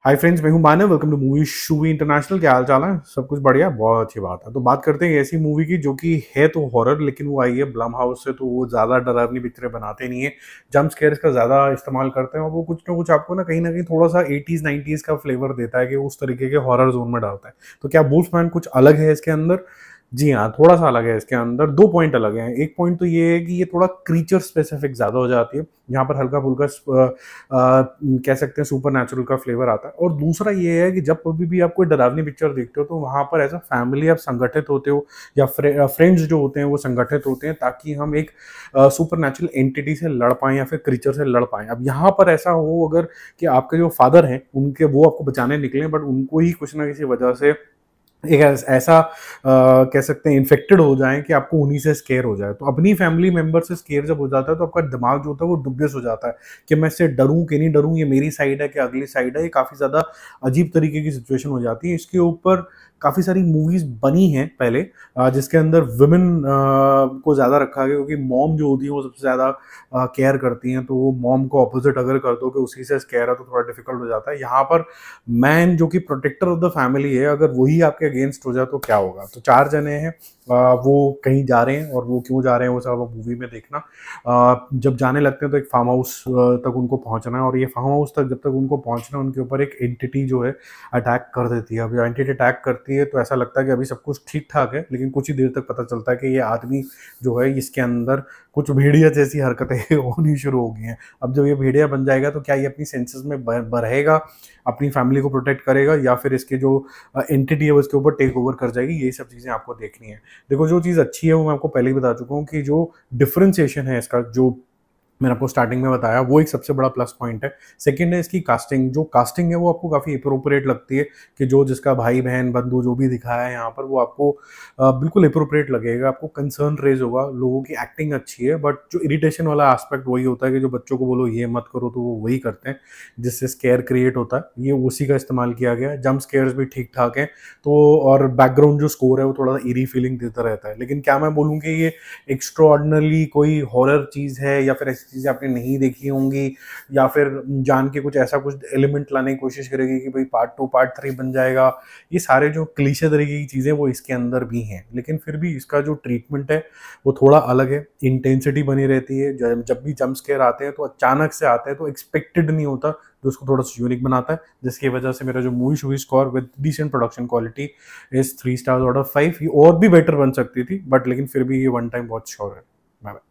हाय friends, मैं हूं Manav. Welcome to movie shoovie international. क्या हाल चाल है? सब कुछ बढ़िया, बहुत अच्छी बात है। तो बात करते हैं ऐसी मूवी की जो कि है तो हॉरर, लेकिन वो आई है ब्लम हाउस से, तो वो ज़्यादा डरावनी पिक्चरें बनाते नहीं है, जंप स्केयर्स का ज़्यादा इस्तेमाल करते हैं, और वो कुछ ना कुछ आपको ना कहीं थोड़ा सा 80s 90s का फ्लेवर देता है कि उस तरीके के हॉरर जोन में डालता है। तो क्या वुल्फमैन कुछ अलग है इसके अंदर? जी हाँ, थोड़ा सा अलग है इसके अंदर। दो पॉइंट अलग हैं। एक पॉइंट तो ये है कि ये थोड़ा क्रीचर स्पेसिफिक ज़्यादा हो जाती है, यहाँ पर हल्का फुल्का कह सकते हैं सुपर नेचुरल का फ्लेवर आता है। और दूसरा ये है कि जब कभी भी आप कोई डरावनी पिक्चर देखते हो तो वहाँ पर एज अ फैमिली आप संगठित होते हो, या फ्रेंड्स जो होते हैं वो संगठित होते हैं, ताकि हम एक सुपर नेचुरल एंटिटी से लड़ पाएं या फिर क्रीचर से लड़ पाएं। अब यहाँ पर ऐसा हो अगर कि आपके जो फादर हैं उनके वो आपको बचाने निकले, बट उनको ही कुछ ना किसी वजह से एक ऐसा कह सकते हैं इन्फेक्टेड हो जाए कि आपको उन्हीं से स्केयर हो जाए। तो अपनी फैमिली मेंबर से स्केयर जब हो जाता है तो आपका दिमाग जो होता है वो दुबियस हो जाता है कि मैं इससे डरूं कि नहीं डरूं, ये मेरी साइड है कि अगली साइड है। ये काफ़ी ज़्यादा अजीब तरीके की सिचुएशन हो जाती है। इसके ऊपर काफ़ी सारी मूवीज़ बनी हैं पहले, जिसके अंदर वुमेन को ज़्यादा रखा गया, क्योंकि मॉम जो होती है वो सबसे ज़्यादा केयर करती हैं। तो वो मॉम को अपोजिट अगर कर दो कि उसी से स्केयर है तो थोड़ा डिफिकल्ट हो जाता है। यहाँ पर मैन जो कि प्रोटेक्टर ऑफ द फैमिली है, अगर वही आपके अगेंस्ट हो जाए तो क्या होगा। तो चार जने हैं, वो कहीं जा रहे हैं, और वो क्यों जा रहे हैं वो सब मूवी में देखना। जब जाने लगते हैं तो एक फार्म हाउस तक उनको पहुंचना है, और ये फार्म हाउस तक जब तक उनको पहुंचना है उनके ऊपर एक एंटिटी जो है अटैक कर देती है। अब एंटिटी अटैक करती है तो ऐसा लगता है कि अभी सब कुछ ठीक ठाक है, लेकिन कुछ ही देर तक पता चलता है कि ये आदमी जो है इसके अंदर कुछ भेड़िया जैसी हरकतें होनी शुरू हो गई हैं। अब जब ये भेड़िया बन जाएगा तो क्या ये अपनी सेंसेस में बढ़ेगा, अपनी फैमिली को प्रोटेक्ट करेगा, या फिर इसके जो एंटिटी है वो इसके ऊपर टेक ओवर कर जाएगी। ये सब चीज़ें आपको देखनी है। देखो, जो चीज़ अच्छी है वो मैं आपको पहले ही बता चुका हूँ कि जो डिफरेंशिएशन है इसका, जो मैंने आपको स्टार्टिंग में बताया, वो एक सबसे बड़ा प्लस पॉइंट है। सेकंड है इसकी कास्टिंग। जो कास्टिंग है वो आपको काफ़ी अप्रोप्रिएट लगती है, कि जो जिसका भाई बहन बंधु जो भी दिखाया है यहाँ पर वो आपको बिल्कुल अप्रोप्रिएट लगेगा। आपको कंसर्न रेज होगा, लोगों की एक्टिंग अच्छी है, बट जो इरिटेशन वाला एस्पेक्ट वही होता है कि जो बच्चों को बोलो ये मत करो तो वो वही करते हैं, जिससे स्केयर क्रिएट होता है। ये उसी का इस्तेमाल किया गया है। जंप स्केयर्स भी ठीक ठाक हैं। तो और बैकग्राउंड जो स्कोर है वो थोड़ा सा ईरी फीलिंग देता रहता है। लेकिन क्या मैं बोलूँ कि ये एक्स्ट्राऑर्डिनरी कोई हॉरर चीज़ है, या फिर ऐसी चीज़ें आपने नहीं देखी होंगी, या फिर जान के कुछ ऐसा कुछ एलिमेंट लाने की कोशिश करेगी कि भाई पार्ट 2 पार्ट 3 बन जाएगा। ये सारे जो क्लीशे तरीके की चीज़ें वो इसके अंदर भी हैं, लेकिन फिर भी इसका जो ट्रीटमेंट है वो थोड़ा अलग है। इंटेंसिटी बनी रहती है। जब भी जंप स्केयर आते हैं तो अचानक से आते हैं, तो एक्सपेक्टेड नहीं होता, जो उसको थोड़ा सा यूनिक बनाता है, जिसकी वजह से मेरा जो movie shoovie score with decent production quality is 3 stars out of 5। ये और भी बेटर बन सकती थी, बट लेकिन फिर भी ये वन टाइम वॉच श्योर है। Bye bye.